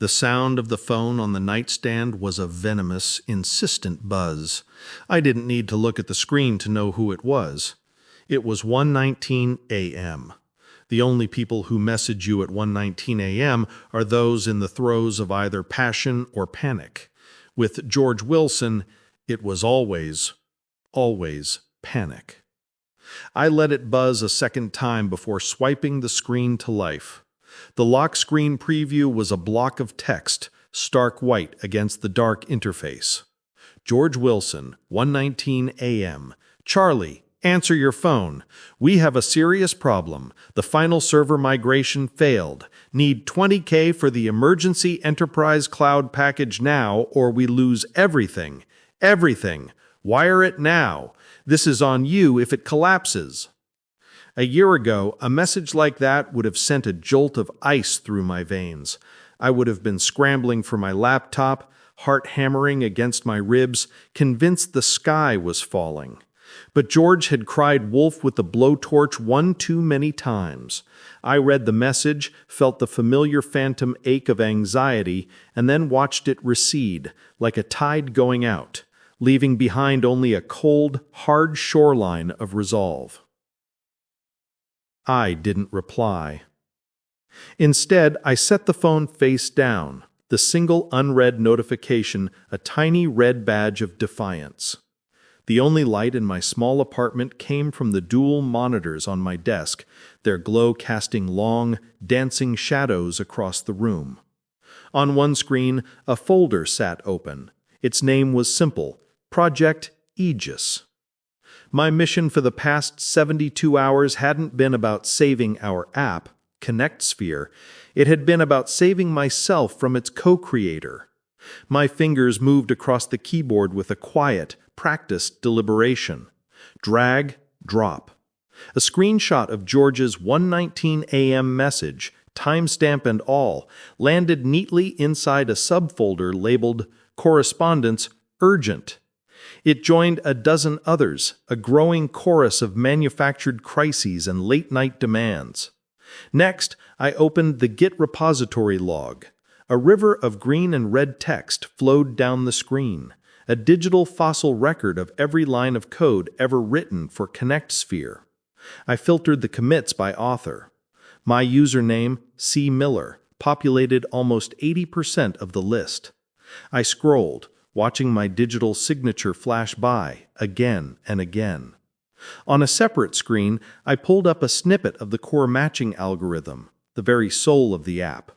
The sound of the phone on the nightstand was a venomous, insistent buzz. I didn't need to look at the screen to know who it was. It was 1:19 a.m. The only people who message you at 1:19 a.m. are those in the throes of either passion or panic. With George Wilson, it was always panic. I let it buzz a second time before swiping the screen to life. The lock screen preview was a block of text, stark white against the dark interface. George Wilson, 1:19 a.m. Charlie, answer your phone. We have a serious problem. The final server migration failed. Need $20K for the emergency enterprise cloud package now, or we lose everything. Everything. Wire it now. This is on you if it collapses. A year ago, a message like that would have sent a jolt of ice through my veins. I would have been scrambling for my laptop, heart hammering against my ribs, convinced the sky was falling. But George had cried wolf with the blowtorch one too many times. I read the message, felt the familiar phantom ache of anxiety, and then watched it recede, like a tide going out, leaving behind only a cold, hard shoreline of resolve. I didn't reply. Instead, I set the phone face down, the single unread notification a tiny red badge of defiance. The only light in my small apartment came from the dual monitors on my desk, their glow casting long, dancing shadows across the room. On one screen, a folder sat open. Its name was simple: Project Aegis. My mission for the past 72 hours hadn't been about saving our app, ConnectSphere. It had been about saving myself from its co-creator. My fingers moved across the keyboard with a quiet, practiced deliberation. Drag, drop. A screenshot of George's 1:19 a.m. message, timestamp and all, landed neatly inside a subfolder labeled Correspondence Urgent. It joined a dozen others, a growing chorus of manufactured crises and late-night demands. Next, I opened the Git repository log. A river of green and red text flowed down the screen, a digital fossil record of every line of code ever written for ConnectSphere. I filtered the commits by author. My username, C. Miller, populated almost 80% of the list. I scrolled, watching my digital signature flash by again and again. On a separate screen, I pulled up a snippet of the core matching algorithm, the very soul of the app.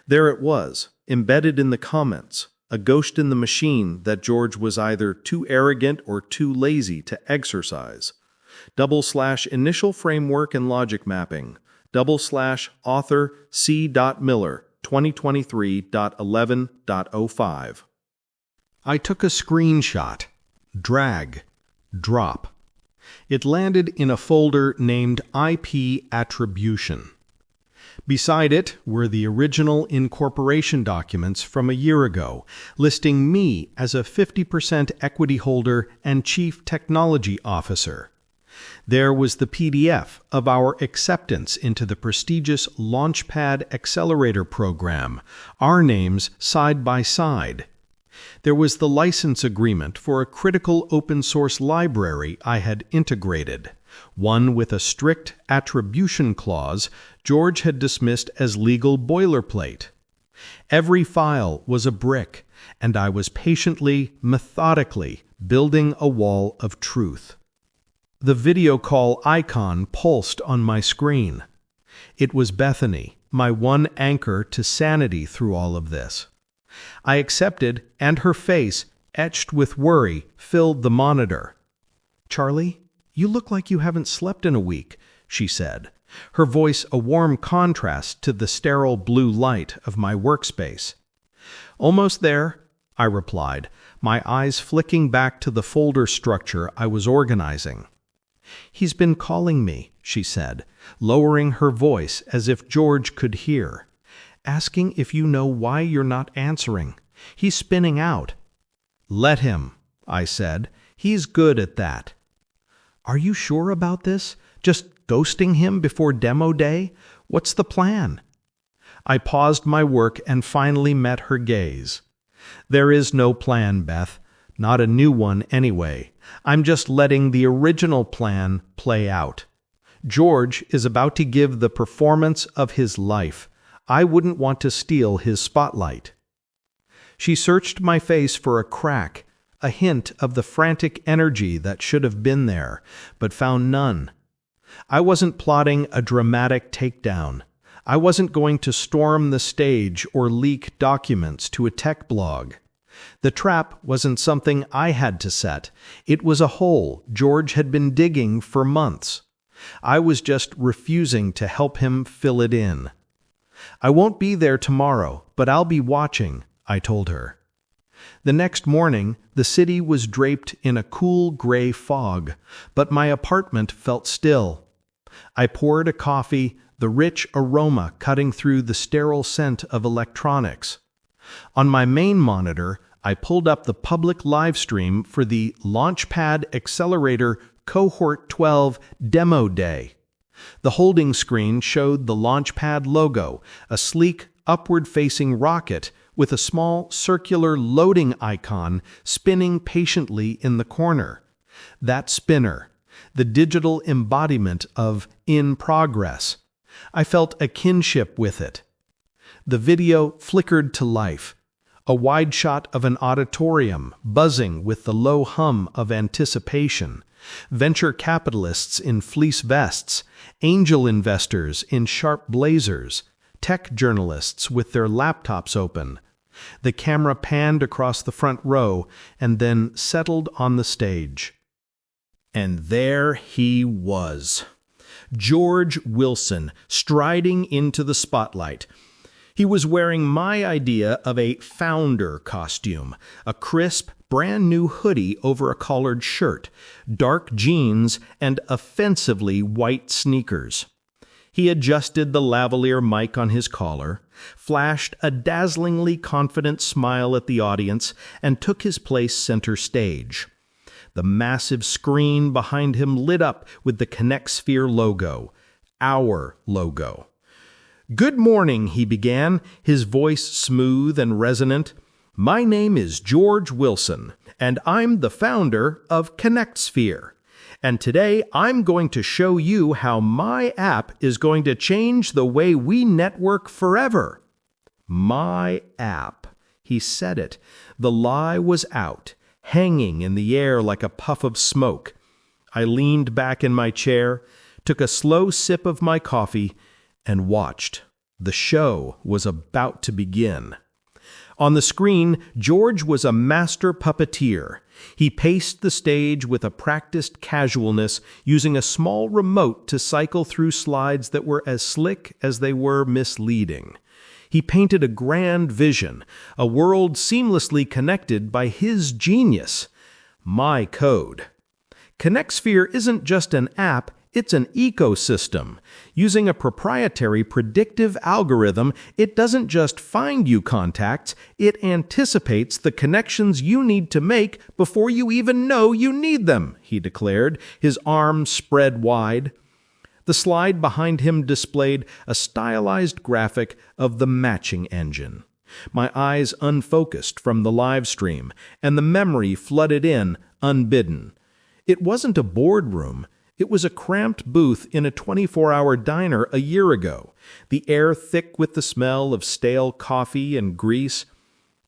There it was, embedded in the comments, a ghost in the machine that George was either too arrogant or too lazy to exercise. / initial framework and logic mapping, / author C. Miller, 2023.11.05. I took a screenshot. Drag. Drop. It landed in a folder named IP Attribution. Beside it were the original incorporation documents from a year ago, listing me as a 50% equity holder and chief technology officer. There was the PDF of our acceptance into the prestigious Launchpad Accelerator program, our names side by side. There was the license agreement for a critical open-source library I had integrated, one with a strict attribution clause George had dismissed as legal boilerplate. Every file was a brick, and I was patiently, methodically building a wall of truth. The video call icon pulsed on my screen. It was Bethany, my one anchor to sanity through all of this. I accepted, and her face, etched with worry, filled the monitor. "Charlie, you look like you haven't slept in a week," she said, her voice a warm contrast to the sterile blue light of my workspace. "Almost there," I replied, my eyes flicking back to the folder structure I was organizing. "He's been calling me," she said, lowering her voice as if George could hear. "Asking if you know why you're not answering. He's spinning out." "Let him," I said. "He's good at that." "Are you sure about this? Just ghosting him before demo day? What's the plan?" I paused my work and finally met her gaze. "There is no plan, Beth. Not a new one anyway. I'm just letting the original plan play out. George is about to give the performance of his life. I wouldn't want to steal his spotlight." She searched my face for a crack, a hint of the frantic energy that should have been there, but found none. I wasn't plotting a dramatic takedown. I wasn't going to storm the stage or leak documents to a tech blog. The trap wasn't something I had to set. It was a hole George had been digging for months. I was just refusing to help him fill it in. "I won't be there tomorrow, but I'll be watching," I told her. The next morning, the city was draped in a cool gray fog, but my apartment felt still. I poured a coffee, the rich aroma cutting through the sterile scent of electronics. On my main monitor, I pulled up the public livestream for the Launchpad Accelerator Cohort 12 Demo Day. The holding screen showed the Launchpad logo, a sleek, upward-facing rocket with a small circular loading icon spinning patiently in the corner. That spinner, the digital embodiment of "in progress." I felt a kinship with it. The video flickered to life, a wide shot of an auditorium buzzing with the low hum of anticipation, venture capitalists in fleece vests, angel investors in sharp blazers, tech journalists with their laptops open. The camera panned across the front row and then settled on the stage. And there he was, George Wilson, striding into the spotlight. He was wearing my idea of a founder costume, a crisp, brand-new hoodie over a collared shirt, dark jeans, and offensively white sneakers. He adjusted the lavalier mic on his collar, flashed a dazzlingly confident smile at the audience, and took his place center stage. The massive screen behind him lit up with the ConnectSphere logo, our logo. "Good morning," he began, his voice smooth and resonant. "My name is George Wilson, and I'm the founder of ConnectSphere. And today I'm going to show you how my app is going to change the way we network forever." My app. He said it. The lie was out, hanging in the air like a puff of smoke. I leaned back in my chair, took a slow sip of my coffee, and watched. The show was about to begin. On the screen, George was a master puppeteer. He paced the stage with a practiced casualness, using a small remote to cycle through slides that were as slick as they were misleading. He painted a grand vision, a world seamlessly connected by his genius, my code. ConnectSphere isn't just an app, it's an ecosystem. Using a proprietary predictive algorithm, it doesn't just find you contacts, it anticipates the connections you need to make before you even know you need them, he declared, his arms spread wide. The slide behind him displayed a stylized graphic of the matching engine. My eyes unfocused from the live stream, and the memory flooded in unbidden. It wasn't a boardroom. It was a cramped booth in a 24-hour diner a year ago, the air thick with the smell of stale coffee and grease.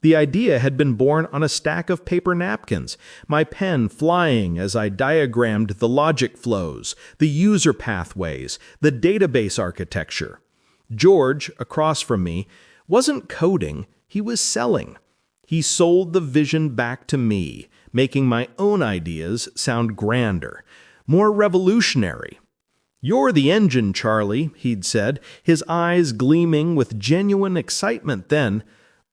The idea had been born on a stack of paper napkins, my pen flying as I diagrammed the logic flows, the user pathways, the database architecture. George, across from me, wasn't coding, he was selling. He sold the vision back to me, making my own ideas sound grander, more revolutionary. "You're the engine, Charlie," he'd said, his eyes gleaming with genuine excitement then.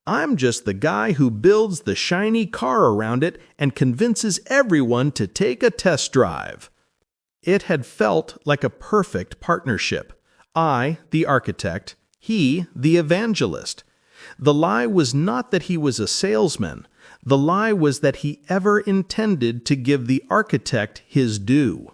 "I'm just the guy who builds the shiny car around it and convinces everyone to take a test drive." It had felt like a perfect partnership. I, the architect, he, the evangelist. The lie was not that he was a salesman. The lie was that he ever intended to give the architect his due.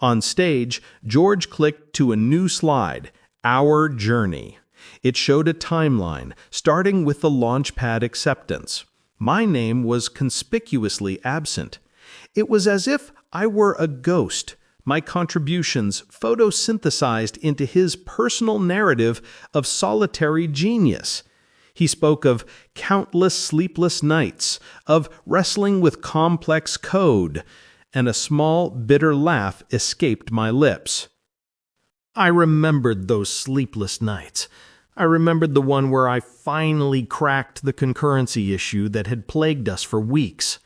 On stage, George clicked to a new slide, Our Journey. It showed a timeline, starting with the launchpad acceptance. My name was conspicuously absent. It was as if I were a ghost, my contributions photosynthesized into his personal narrative of solitary genius. He spoke of countless sleepless nights, of wrestling with complex code, and a small, bitter laugh escaped my lips. I remembered those sleepless nights. I remembered the one where I finally cracked the concurrency issue that had plagued us for weeks.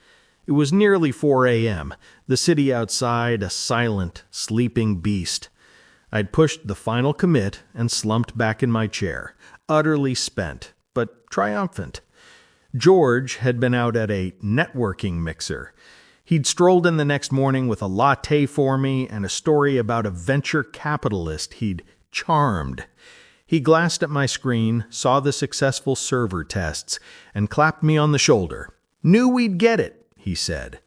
It was nearly 4 a.m., the city outside a silent, sleeping beast. I'd pushed the final commit and slumped back in my chair, utterly spent, but triumphant. George had been out at a networking mixer. He'd strolled in the next morning with a latte for me and a story about a venture capitalist he'd charmed. He glanced at my screen, saw the successful server tests, and clapped me on the shoulder. "Knew we'd get it," he said.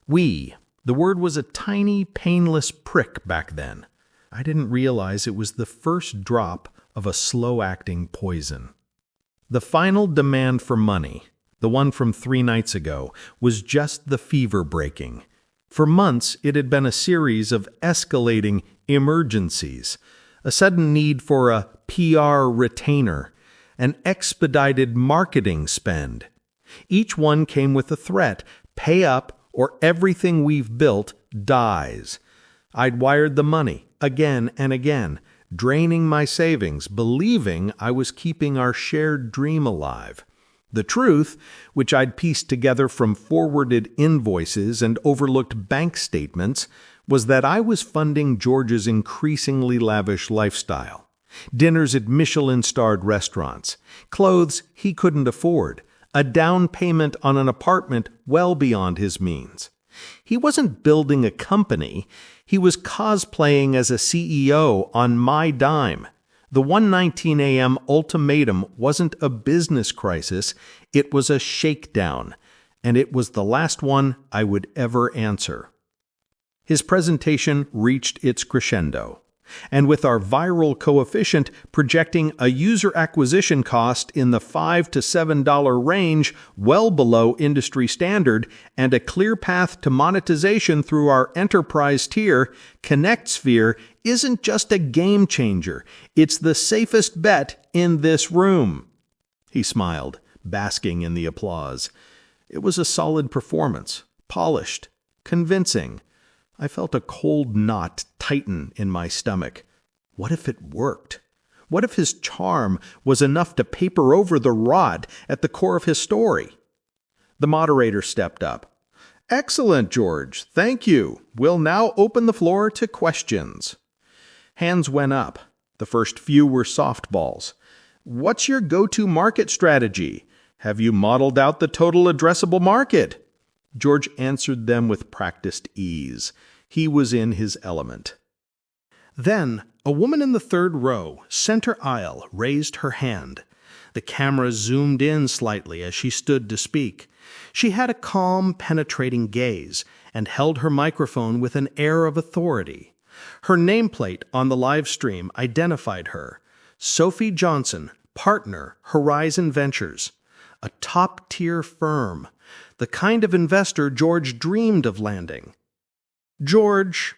"We." The word was a tiny, painless prick back then. I didn't realize it was the first drop of a slow-acting poison. The final demand for money, the one from 3 nights ago, was just the fever-breaking. For months, it had been a series of escalating emergencies, a sudden need for a PR retainer, an expedited marketing spend. Each one came with a threat: pay up or everything we've built dies. I'd wired the money again and again, draining my savings, believing I was keeping our shared dream alive. The truth, which I'd pieced together from forwarded invoices and overlooked bank statements, was that I was funding George's increasingly lavish lifestyle. Dinners at Michelin-starred restaurants, clothes he couldn't afford, a down payment on an apartment well beyond his means. He wasn't building a company. He was cosplaying as a CEO on my dime. The 1:19 a.m. ultimatum wasn't a business crisis, it was a shakedown, and it was the last one I would ever answer. His presentation reached its crescendo, and with our viral coefficient projecting a user acquisition cost in the $5 to $7 range, well below industry standard, and a clear path to monetization through our enterprise tier, ConnectSphere isn't just a game changer, it's the safest bet in this room. He smiled, basking in the applause. It was a solid performance, polished, convincing. I felt a cold knot tighten in my stomach. What if it worked? What if his charm was enough to paper over the rod at the core of his story? The moderator stepped up. "Excellent, George. Thank you. We'll now open the floor to questions." Hands went up. The first few were softballs. "What's your go-to market strategy? Have you modeled out the total addressable market?" George answered them with practiced ease. He was in his element. Then, a woman in the third row, center aisle, raised her hand. The camera zoomed in slightly as she stood to speak. She had a calm, penetrating gaze and held her microphone with an air of authority. Her nameplate on the live stream identified her: Sophie Johnson, partner, Horizon Ventures. A top-tier firm, the kind of investor George dreamed of landing. "George,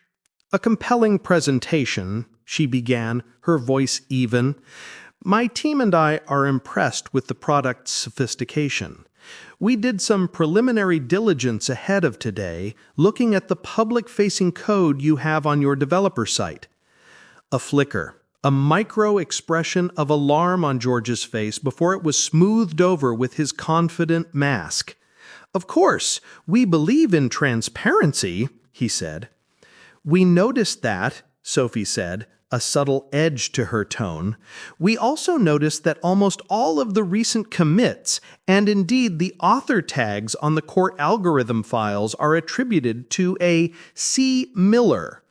a compelling presentation," she began, her voice even. "My team and I are impressed with the product's sophistication. We did some preliminary diligence ahead of today, looking at the public-facing code you have on your developer site." A flicker, a micro-expression of alarm on George's face before it was smoothed over with his confident mask. "Of course, we believe in transparency," he said. "We noticed that," Sophie said, a subtle edge to her tone. "We also noticed that almost all of the recent commits, and indeed the author tags on the core algorithm files, are attributed to a C. Miller.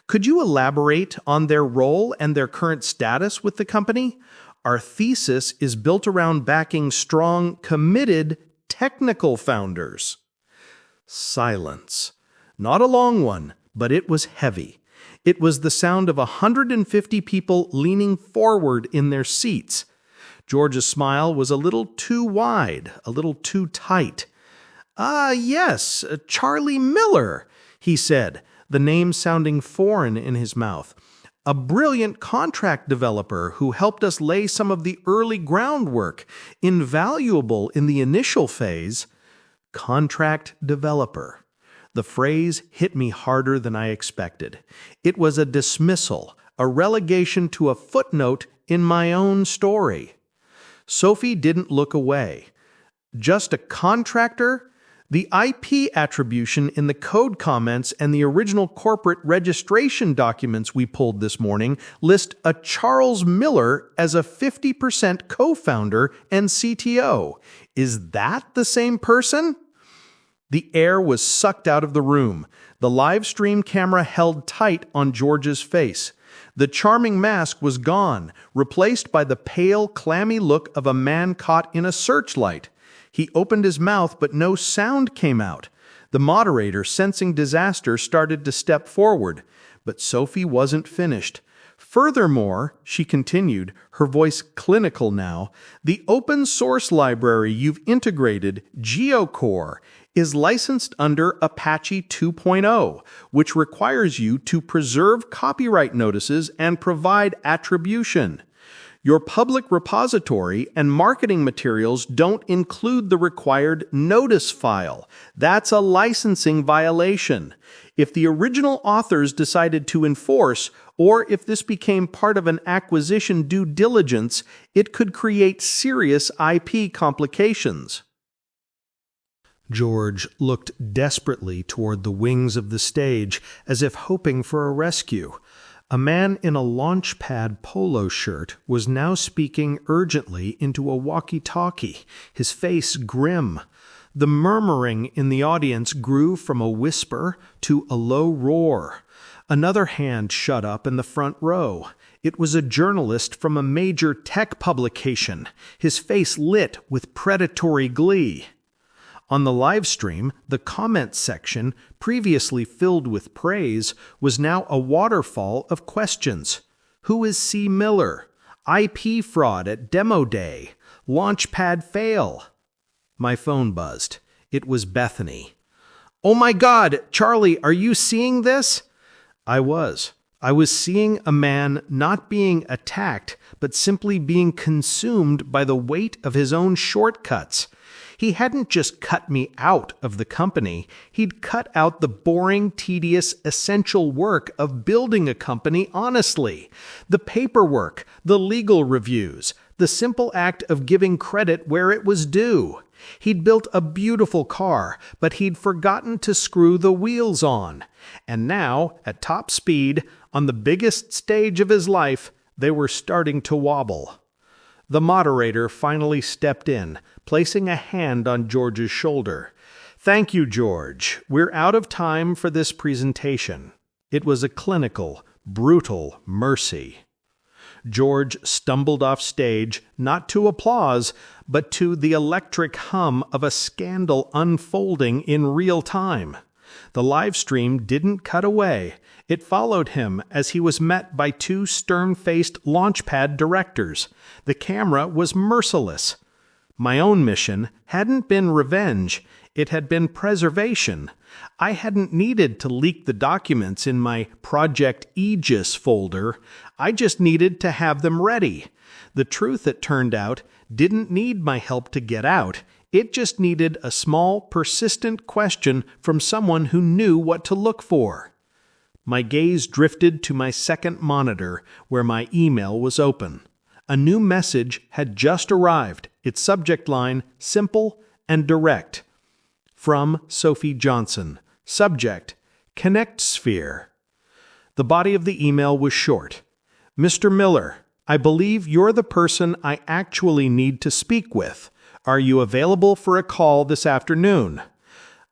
Could you elaborate on their role and their current status with the company? Our thesis is built around backing strong, committed, technical founders." Silence. Not a long one, but it was heavy. It was the sound of 150 people leaning forward in their seats. George's smile was a little too wide, a little too tight. Yes, Charlie Miller, he said, the name sounding foreign in his mouth. A brilliant contract developer who helped us lay some of the early groundwork, invaluable in the initial phase. Contract developer. The phrase hit me harder than I expected. It was a dismissal, a relegation to a footnote in my own story. Sophie didn't look away. Just a contractor? The IP attribution in the code comments and the original corporate registration documents we pulled this morning list a Charles Miller as a 50% co-founder and CTO. Is that the same person? The air was sucked out of the room. The live stream camera held tight on George's face. The charming mask was gone, replaced by the pale, clammy look of a man caught in a searchlight. He opened his mouth, but no sound came out. The moderator, sensing disaster, started to step forward, but Sophie wasn't finished. Furthermore, she continued, her voice clinical now, the open source library you've integrated, GeoCore, is licensed under Apache 2.0, which requires you to preserve copyright notices and provide attribution. Your public repository and marketing materials don't include the required notice file. That's a licensing violation. If the original authors decided to enforce, or if this became part of an acquisition due diligence, it could create serious IP complications. George looked desperately toward the wings of the stage, as if hoping for a rescue. A man in a launchpad polo shirt was now speaking urgently into a walkie-talkie, his face grim. The murmuring in the audience grew from a whisper to a low roar. Another hand shut up in the front row. It was a journalist from a major tech publication, his face lit with predatory glee. On the live stream, the comments section, previously filled with praise, was now a waterfall of questions. Who is C. Miller? IP fraud at demo day. Launchpad fail. My phone buzzed. It was Bethany. Oh my God, Charlie, are you seeing this? I was. I was seeing a man not being attacked, but simply being consumed by the weight of his own shortcuts. He hadn't just cut me out of the company, he'd cut out the boring, tedious, essential work of building a company honestly. The paperwork, the legal reviews, the simple act of giving credit where it was due. He'd built a beautiful car, but he'd forgotten to screw the wheels on. And now, at top speed, on the biggest stage of his life, they were starting to wobble. The moderator finally stepped in, placing a hand on George's shoulder. Thank you, George. We're out of time for this presentation. It was a clinical, brutal mercy. George stumbled off stage, not to applause, but to the electric hum of a scandal unfolding in real time. The live stream didn't cut away. It followed him as he was met by two stern-faced launchpad directors. The camera was merciless. My own mission hadn't been revenge. It had been preservation. I hadn't needed to leak the documents in my Project Aegis folder. I just needed to have them ready. The truth, it turned out, didn't need my help to get out. It just needed a small, persistent question from someone who knew what to look for. My gaze drifted to my second monitor, where my email was open. A new message had just arrived, its subject line simple and direct. From Sophie Johnson. Subject, ConnectSphere. The body of the email was short. Mr. Miller, I believe you're the person I actually need to speak with. Are you available for a call this afternoon?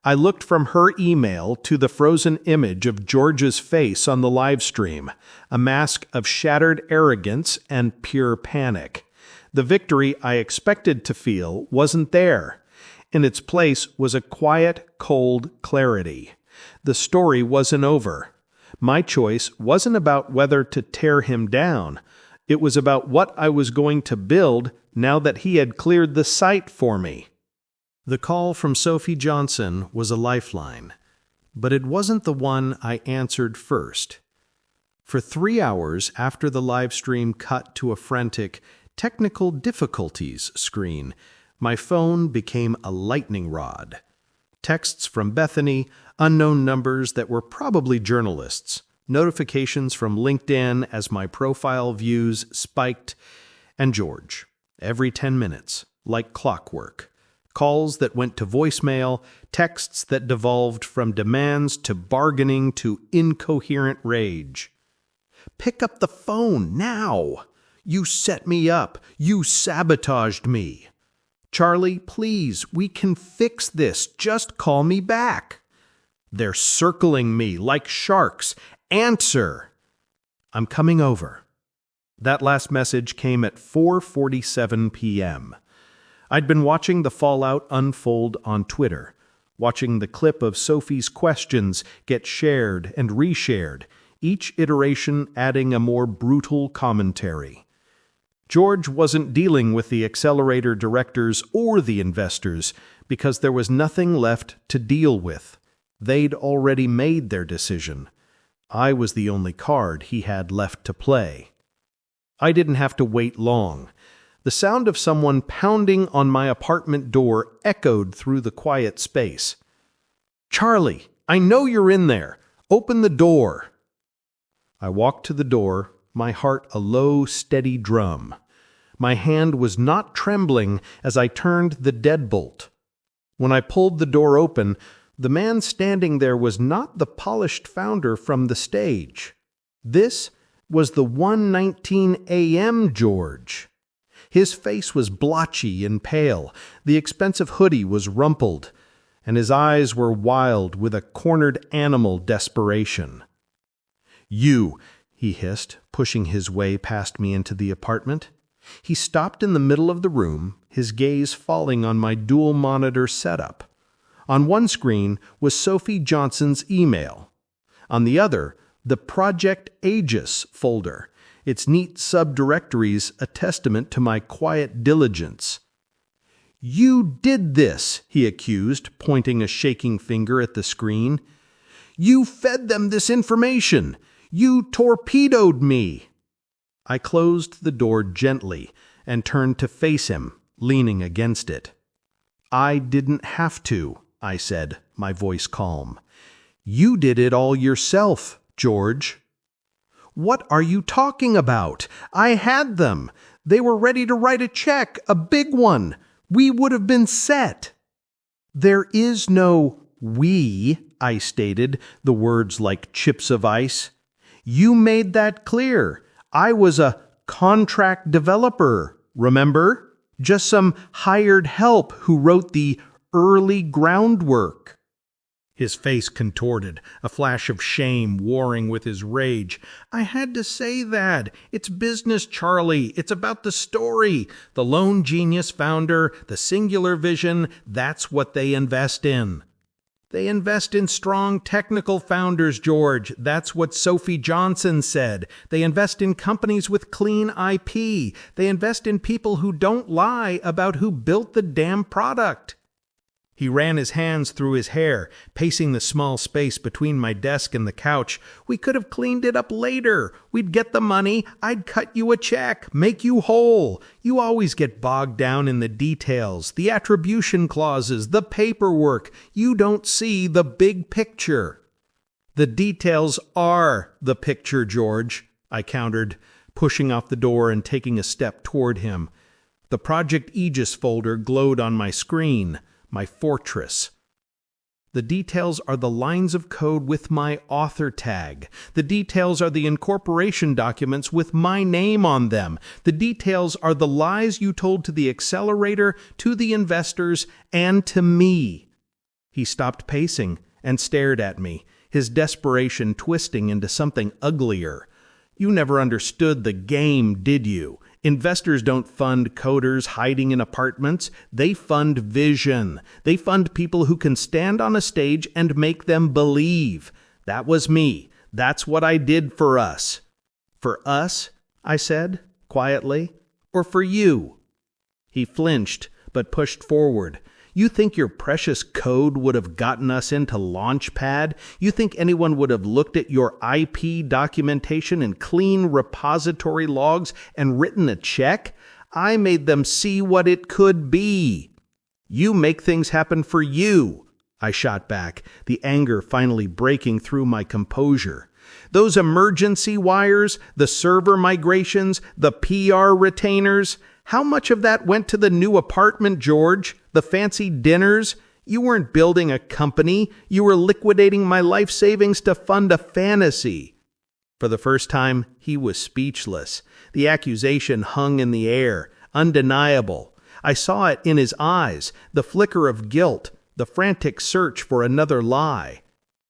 I looked from her email to the frozen image of George's face on the live stream, a mask of shattered arrogance and pure panic. The victory I expected to feel wasn't there. In its place was a quiet, cold clarity. The story wasn't over. My choice wasn't about whether to tear him down. It was about what I was going to build now that he had cleared the site for me. The call from Sophie Johnson was a lifeline, but it wasn't the one I answered first. For 3 hours after the live stream cut to a frantic technical difficulties screen, my phone became a lightning rod. Texts from Bethany, unknown numbers that were probably journalists, notifications from LinkedIn as my profile views spiked, and George, every 10 minutes, like clockwork. Calls that went to voicemail, texts that devolved from demands to bargaining to incoherent rage. Pick up the phone now! You set me up! You sabotaged me! Charlie, please, we can fix this. Just call me back. They're circling me like sharks. Answer! I'm coming over. That last message came at 4:47 p.m. I'd been watching the fallout unfold on Twitter, watching the clip of Sophie's questions get shared and reshared, each iteration adding a more brutal commentary. George wasn't dealing with the accelerator directors or the investors because there was nothing left to deal with. They'd already made their decision. I was the only card he had left to play. I didn't have to wait long. The sound of someone pounding on my apartment door echoed through the quiet space. "Charlie, I know you're in there. Open the door." I walked to the door, my heart a low, steady drum. My hand was not trembling as I turned the deadbolt. When I pulled the door open, the man standing there was not the polished founder from the stage. This was the 1:19 a.m. George. His face was blotchy and pale, the expensive hoodie was rumpled, and his eyes were wild with a cornered animal desperation. "You," he hissed, pushing his way past me into the apartment. He stopped in the middle of the room, his gaze falling on my dual-monitor setup. On one screen was Sophie Johnson's email. On the other, the Project Aegis folder, its neat subdirectories a testament to my quiet diligence. "You did this," he accused, pointing a shaking finger at the screen. "You fed them this information. You torpedoed me." I closed the door gently and turned to face him, leaning against it. "I didn't have to," I said, my voice calm. "You did it all yourself, George." "What are you talking about? I had them. They were ready to write a check, a big one. We would have been set." "There is no we," I stated, the words like chips of ice. "You made that clear. I was a contract developer, remember? Just some hired help who wrote the early groundwork." His face contorted, a flash of shame warring with his rage. "I had to say that. It's business, Charlie. It's about the story. The lone genius founder, the singular vision, that's what they invest in." "They invest in strong technical founders, George. That's what Sophie Johnson said. They invest in companies with clean IP. They invest in people who don't lie about who built the damn product." He ran his hands through his hair, pacing the small space between my desk and the couch. "We could have cleaned it up later. We'd get the money. I'd cut you a check, make you whole. You always get bogged down in the details, the attribution clauses, the paperwork. You don't see the big picture." "The details are the picture, George," I countered, pushing off the door and taking a step toward him. The Project Aegis folder glowed on my screen. My fortress. The details are the lines of code with my author tag. The details are the incorporation documents with my name on them. The details are the lies you told to the accelerator, to the investors, and to me. He stopped pacing and stared at me, his desperation twisting into something uglier. "You never understood the game, did you? Investors don't fund coders hiding in apartments. They fund vision. They fund people who can stand on a stage and make them believe. That was me. That's what I did for us." "For us?" I said, quietly. "Or for you?" He flinched, but pushed forward. "You think your precious code would have gotten us into Launchpad? You think anyone would have looked at your IP documentation and clean repository logs and written a check? I made them see what it could be." "You make things happen for you," I shot back, the anger finally breaking through my composure. "Those emergency wires, the server migrations, the PR retainers, how much of that went to the new apartment, George? The fancy dinners? You weren't building a company. You were liquidating my life savings to fund a fantasy." For the first time, he was speechless. The accusation hung in the air, undeniable. I saw it in his eyes, the flicker of guilt, the frantic search for another lie.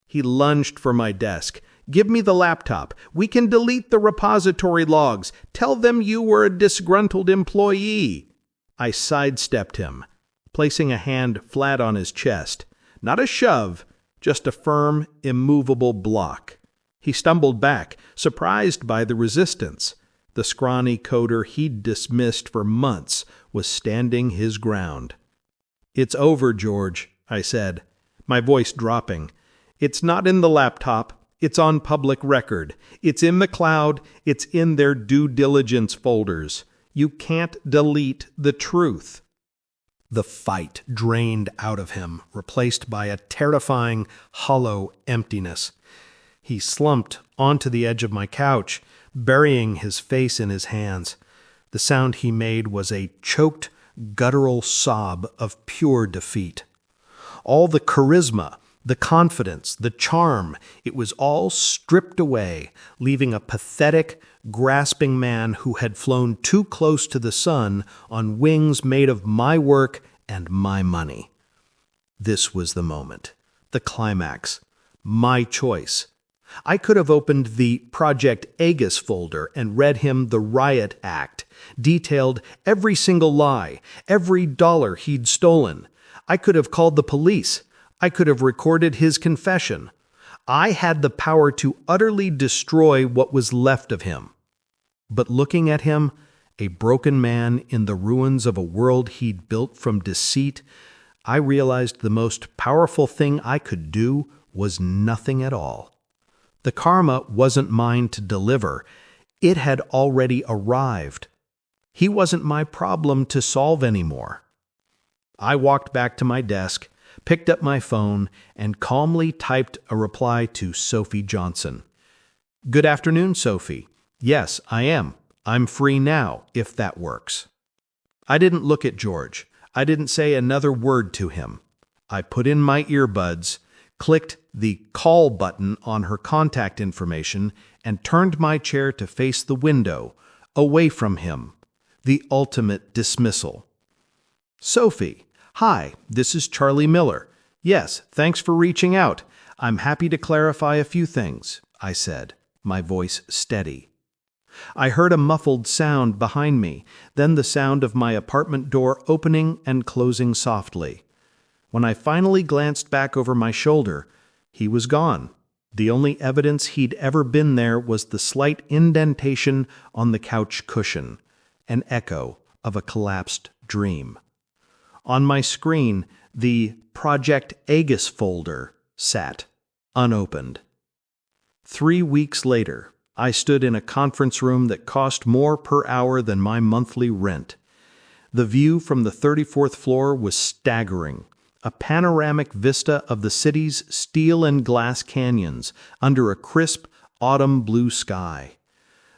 He lunged for my desk. "Give me the laptop. We can delete the repository logs. Tell them you were a disgruntled employee." I sidestepped him, placing a hand flat on his chest. Not a shove, just a firm, immovable block. He stumbled back, surprised by the resistance. The scrawny coder he'd dismissed for months was standing his ground. "It's over, George," I said, my voice dropping. "It's not in the laptop. It's on public record. It's in the cloud. It's in their due diligence folders. You can't delete the truth." The fight drained out of him, replaced by a terrifying, hollow emptiness. He slumped onto the edge of my couch, burying his face in his hands. The sound he made was a choked, guttural sob of pure defeat. All the charisma, the confidence, the charm, it was all stripped away, leaving a pathetic, grasping man who had flown too close to the sun on wings made of my work and my money. This was the moment, the climax, my choice. I could have opened the Project Aegis folder and read him the Riot Act, detailed every single lie, every dollar he'd stolen. I could have called the police. I could have recorded his confession. I had the power to utterly destroy what was left of him. But looking at him, a broken man in the ruins of a world he'd built from deceit, I realized the most powerful thing I could do was nothing at all. The karma wasn't mine to deliver. It had already arrived. He wasn't my problem to solve anymore. I walked back to my desk, picked up my phone, and calmly typed a reply to Sophie Johnson. "Good afternoon, Sophie. Yes, I am. I'm free now, if that works." I didn't look at George. I didn't say another word to him. I put in my earbuds, clicked the call button on her contact information, and turned my chair to face the window, away from him. The ultimate dismissal. "Sophie, hi, this is Charlie Miller. Yes, thanks for reaching out. I'm happy to clarify a few things," I said, my voice steady. I heard a muffled sound behind me, then the sound of my apartment door opening and closing softly. When I finally glanced back over my shoulder, he was gone. The only evidence he'd ever been there was the slight indentation on the couch cushion, an echo of a collapsed dream. On my screen, the Project Aegis folder sat, unopened. 3 weeks later, I stood in a conference room that cost more per hour than my monthly rent. The view from the 34th floor was staggering, a panoramic vista of the city's steel and glass canyons under a crisp autumn blue sky.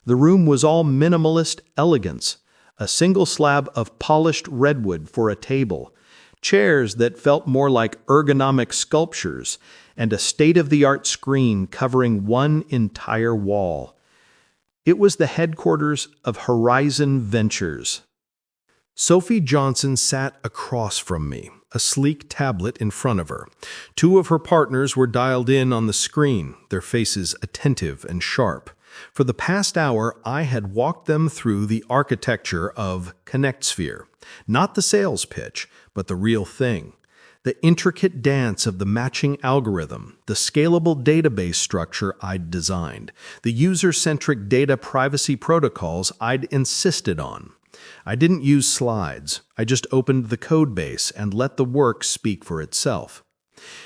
The room was all minimalist elegance, a single slab of polished redwood for a table, chairs that felt more like ergonomic sculptures, and a state-of-the-art screen covering one entire wall. It was the headquarters of Horizon Ventures. Sophie Johnson sat across from me, a sleek tablet in front of her. 2 of her partners were dialed in on the screen, their faces attentive and sharp. For the past hour, I had walked them through the architecture of ConnectSphere. Not the sales pitch, but the real thing. The intricate dance of the matching algorithm, the scalable database structure I'd designed, the user-centric data privacy protocols I'd insisted on. I didn't use slides. I just opened the codebase and let the work speak for itself.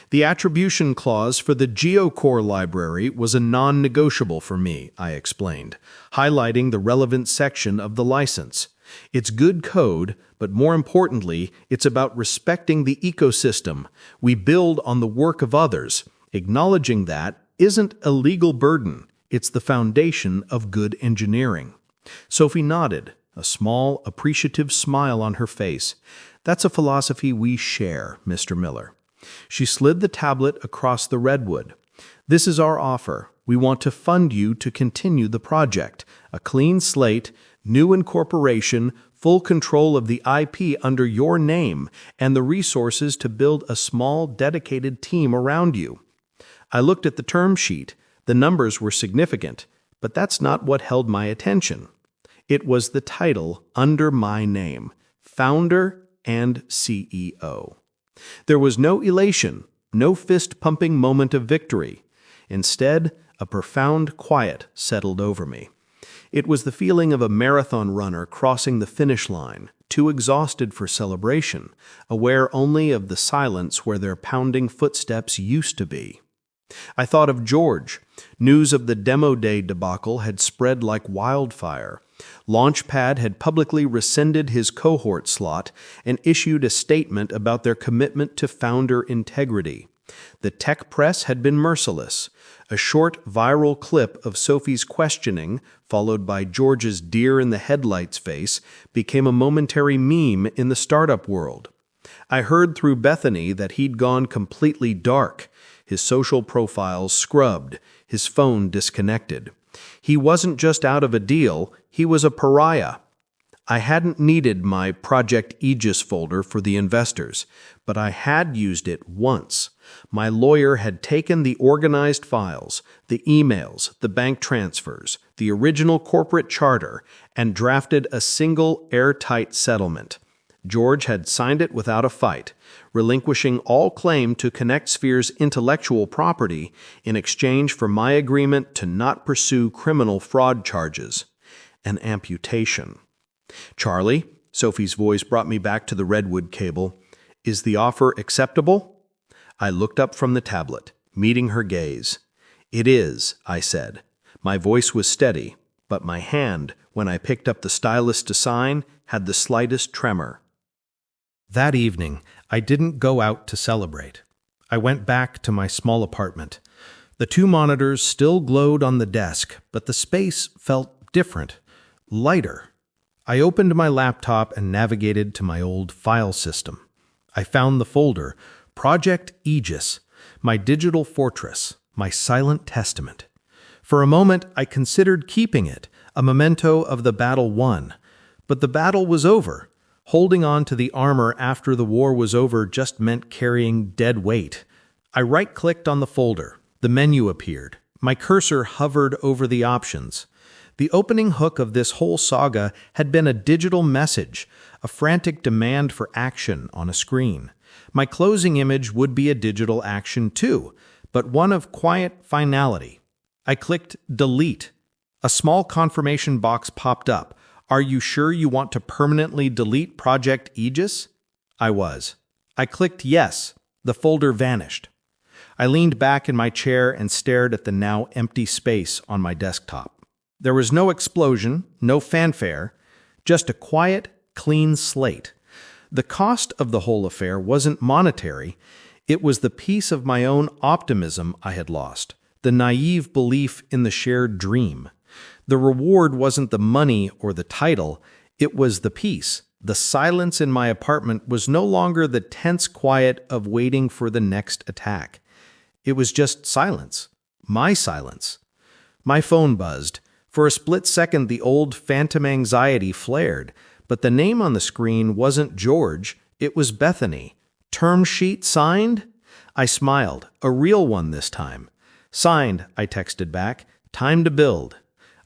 The attribution clause for the GeoCore library was a non-negotiable for me, I explained, highlighting the relevant section of the license. It's good code, but more importantly, it's about respecting the ecosystem. We build on the work of others. Acknowledging that isn't a legal burden. It's the foundation of good engineering. Sophie nodded, a small, appreciative smile on her face. That's a philosophy we share, Mr. Miller. She slid the tablet across the redwood. This is our offer. We want to fund you to continue the project. A clean slate, new incorporation, full control of the IP under your name, and the resources to build a small, dedicated team around you. I looked at the term sheet. The numbers were significant, but that's not what held my attention. It was the title under my name, Founder and CEO. There was no elation, no fist-pumping moment of victory. Instead, a profound quiet settled over me. It was the feeling of a marathon runner crossing the finish line, too exhausted for celebration, aware only of the silence where their pounding footsteps used to be. I thought of George. News of the demo day debacle had spread like wildfire. Launchpad had publicly rescinded his cohort slot and issued a statement about their commitment to founder integrity. The tech press had been merciless. A short viral clip of Sophie's questioning, followed by George's deer-in-the-headlights face, became a momentary meme in the startup world. I heard through Bethany that he'd gone completely dark, his social profiles scrubbed, his phone disconnected. He wasn't just out of a deal, he was a pariah. I hadn't needed my Project Aegis folder for the investors, but I had used it once. My lawyer had taken the organized files, the emails, the bank transfers, the original corporate charter, and drafted a single airtight settlement. George had signed it without a fight, relinquishing all claim to ConnectSphere's intellectual property in exchange for my agreement to not pursue criminal fraud charges. An amputation. Charlie, Sophie's voice brought me back to the redwood cable. Is the offer acceptable? I looked up from the tablet, meeting her gaze. It is, I said. My voice was steady, but my hand, when I picked up the stylus to sign, had the slightest tremor. That evening, I didn't go out to celebrate. I went back to my small apartment. The 2 monitors still glowed on the desk, but the space felt different, lighter. I opened my laptop and navigated to my old file system. I found the folder, Project Aegis, my digital fortress, my silent testament. For a moment, I considered keeping it, a memento of the battle won. But the battle was over. Holding on to the armor after the war was over just meant carrying dead weight. I right-clicked on the folder. The menu appeared. My cursor hovered over the options. The opening hook of this whole saga had been a digital message, a frantic demand for action on a screen. My closing image would be a digital action too, but one of quiet finality. I clicked Delete. A small confirmation box popped up. Are you sure you want to permanently delete Project Aegis? I was. I clicked Yes. The folder vanished. I leaned back in my chair and stared at the now empty space on my desktop. There was no explosion, no fanfare, just a quiet, clean slate. The cost of the whole affair wasn't monetary. It was the piece of my own optimism I had lost, the naive belief in the shared dream. The reward wasn't the money or the title, it was the peace. The silence in my apartment was no longer the tense quiet of waiting for the next attack. It was just silence. My silence. My phone buzzed. For a split second, the old phantom anxiety flared, but the name on the screen wasn't George, it was Bethany. Term sheet signed? I smiled. A real one this time. Signed, I texted back. Time to build.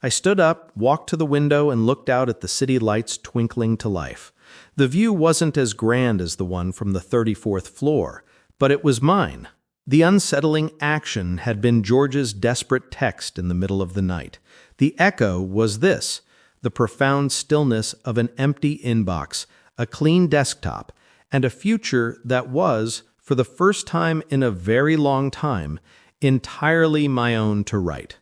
I stood up, walked to the window, and looked out at the city lights twinkling to life. The view wasn't as grand as the one from the 34th floor, but it was mine. The unsettling action had been George's desperate text in the middle of the night. The echo was this: the profound stillness of an empty inbox, a clean desktop, and a future that was, for the first time in a very long time, entirely my own to write.